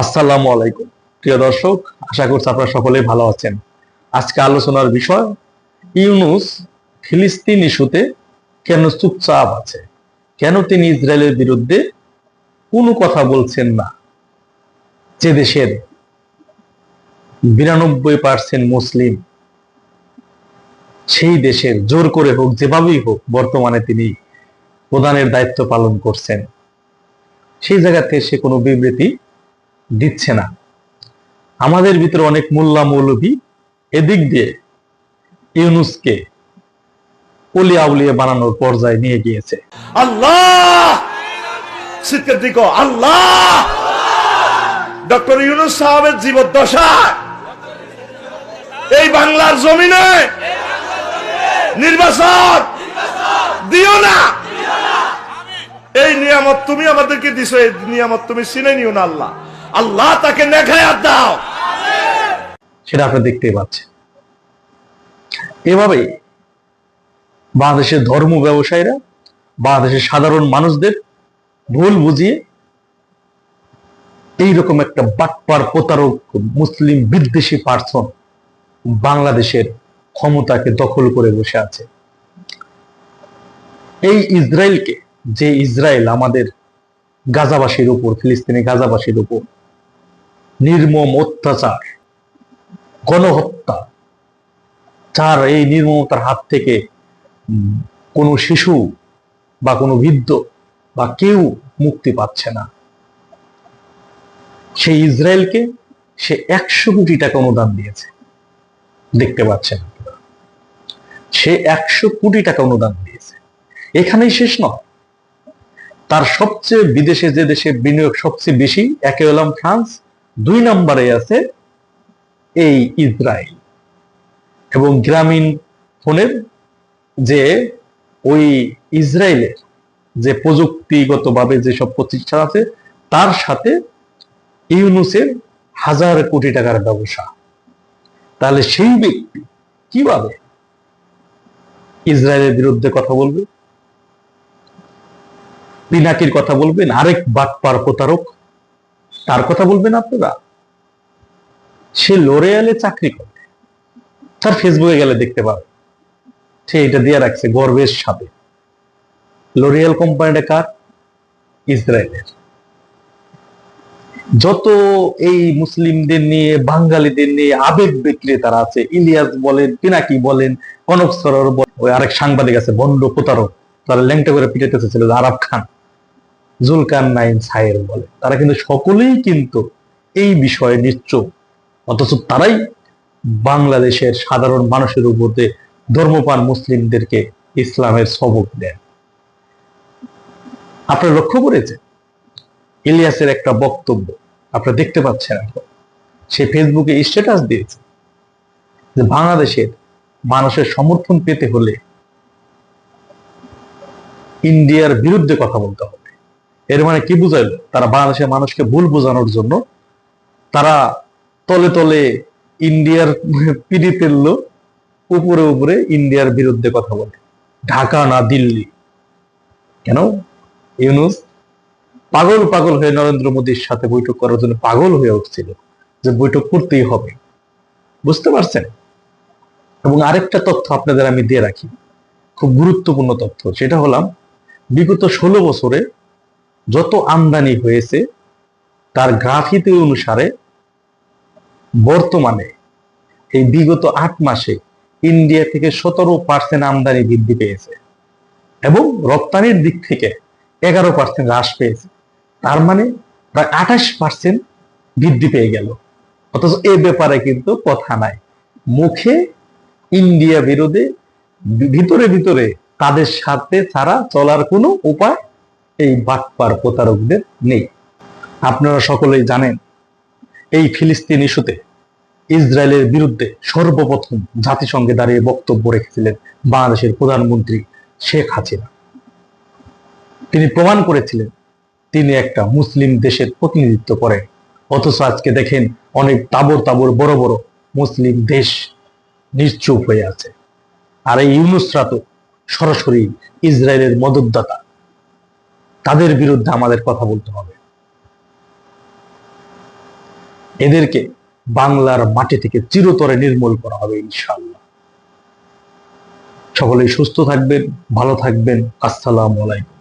আসসালামু আলাইকুম প্রিয় দর্শক, আশা করছি আপনারা সকলেই ভালো আছেন। আজকে আলোচনার বিষয় ইউনূস ফিলিস্তিন ইস্যুতে কেন চুপচাপ আছে, কেন তিনি ইসরায়েলের বিরুদ্ধে কোনো কথা বলছেন না, যে দেশের 92% মুসলিম, সেই দেশের জোর করে হোক যেভাবেই হোক বর্তমানে তিনি প্রধানের দায়িত্ব পালন করছেন, সেই জায়গা থেকে সে কোনো বিবৃতি দিচ্ছে না। আমাদের ভিতরে অনেক মোল্লা মৌলভী এদিক দিয়ে ইউনূসকে অলি আউলিয়া বানানোর পর্যায়ে নিয়ে গিয়েছে। আল্লাহ আল্লাহ ডক্টর ইউনূস সাহেবের জীবদ্দশা এই বাংলার জমিনে নির্বাচন দিও না। এই নিয়ামত তুমি আমাদেরকে দিছো, এই নিয়ামত তুমি চিনে নিও না। আল্লাহ আল্লাহ তাকে নেখায়াত দাও। সেটা আপনারা দেখতেই পাচ্ছেন। এভাবে বাংলাদেশের ধর্ম ব্যবসায়ীরা বাংলাদেশের সাধারণ মানুষদের ভুল বুঝিয়ে এইরকম একটা বাটপার প্রতারক মুসলিম বিদ্বেষী পার্সন বাংলাদেশের ক্ষমতাকে দখল করে বসে আছে। এই ইসরায়েলকে, যে ইসরায়েল আমাদের গাজাবাসীর উপর, ফিলিস্তিনি গাজাবাসীর উপর নির্মম অত্যাচার, গণহত্যা, যার এই নির্মমতার হাত থেকে কোনো শিশু বা কোনো বৃদ্ধ বা কেউ মুক্তি পাচ্ছে না, সেই ইসরায়েলকে সে 100 কোটি টাকা অনুদান দিয়েছে। দেখতে পাচ্ছেন, সে 100 কোটি টাকা অনুদান দিয়েছে। এখানেই শেষ নয়, তার সবচেয়ে বিদেশে যে দেশে বিনিয়োগ সবচেয়ে বেশি, একে হলাম ফ্রান্স, 2 নম্বরে আছে এই ইসরায়েল। এবং গ্রামীণ ফোনের যে ওই ইসরায়েলের যে প্রযুক্তিগতভাবে যেসব প্রতিষ্ঠান আছে, তার সাথে ইউনূসের 1000 কোটি টাকার ব্যবসা। তাহলে সেই ব্যক্তি কিভাবে ইসরায়েলের বিরুদ্ধে কথা বলবে? পিনাকির কথা বলবেন, আরেক বাটপার প্রতারক, তার কথা বলবেন আপনারা? সে লরিয়ালে চাকরি করে, তার ফেসবুকে গেলে দেখতে পাবে সে এটা দিয়ে রাখছে গর্বের সাথে। লরিয়াল কোম্পানিটা কার? ইসরায়েলের। যত এই মুসলিমদের নিয়ে, বাঙালিদের নিয়ে আবেগ বিক্রেতারা আছে, ইলিয়াস বলেন, পিনাকি বলেন, কনক সরোর বলেন, ওই আরেক সাংবাদিক আছে ভণ্ড প্রতারক, তারা ল্যাংটা করে পিটাইতেছে ছিল আরাব খান, জুলকার নাইন সাহের বলে, তারা কিন্তু সকলেই কিন্তু এই বিষয়ে নিশ্চুপ। অথচ তারাই বাংলাদেশের সাধারণ মানুষের উপর ধর্মপ্রাণ মুসলিমদেরকে ইসলামের সবক দেন। আপনারা লক্ষ্য করেছেন ইলিয়াসের একটা বক্তব্য আপনারা দেখতে পাচ্ছেন, এখন সে ফেসবুকে স্ট্যাটাস দিয়েছে যে বাংলাদেশের মানুষের সমর্থন পেতে হলে ইন্ডিয়ার বিরুদ্ধে কথা বলতে হবে। এর মানে কি বুঝাইলো? তারা বাংলাদেশের মানুষকে ভুল বোঝানোর জন্য তারা তলে তলে ইন্ডিয়ার পিড়ি ফেললো, উপরে উপরে ইন্ডিয়ার বিরুদ্ধে কথা বলে। ঢাকা না দিল্লি। কেন? ইউনূস পাগল পাগল হয়ে নরেন্দ্র মোদীর সাথে বৈঠক করার জন্য পাগল হয়ে উঠছিল যে বৈঠক করতেই হবে। বুঝতে পারছেন? এবং আরেকটা তথ্য আপনাদের আমি দিয়ে রাখি, খুব গুরুত্বপূর্ণ তথ্য। সেটা হলাম, বিগত 16 বছরে যত আমদানি হয়েছে তার গ্রাফিতি অনুসারে বর্তমানে এই বিগত 8 মাসে ইন্ডিয়া থেকে 17% আমদানি বৃদ্ধি পেয়েছে এবং রপ্তানির দিক থেকে 11% হ্রাস পেয়েছে। তার মানে প্রায় 28% বৃদ্ধি পেয়ে গেল। অথচ এ ব্যাপারে কিন্তু কথা নাই। মুখে ইন্ডিয়া বিরোধী, ভিতরে ভিতরে তাদের সাথে ছাড়া চলার কোনো উপায় এই বাটপার প্রতারকদের নেই। আপনারা সকলেই জানেন এই ফিলিস্তিন ইস্যুতে ইসরায়েলের বিরুদ্ধে সর্বপ্রথম জাতিসংঘে দাঁড়িয়ে বক্তব্য রেখেছিলেন বাংলাদেশের প্রধানমন্ত্রী শেখ হাসিনা। তিনি প্রমাণ করেছিলেন তিনি একটা মুসলিম দেশের প্রতিনিধিত্ব করেন। অথচ আজকে দেখেন অনেক তাবর তাবর বড় বড় মুসলিম দেশ নিশ্চুপ হয়ে আছে। আর এই ইউনূসরা তো সরাসরি ইসরায়েলের মদতদাতা, তাদের বিরুদ্ধে আমাদের কথা বলতে হবে। এদেরকে বাংলার মাটি থেকে চিরতরে নির্মূল করা হবে ইনশাআল্লাহ। সকলেই সুস্থ থাকবেন, ভালো থাকবেন। আসসালামু আলাইকুম।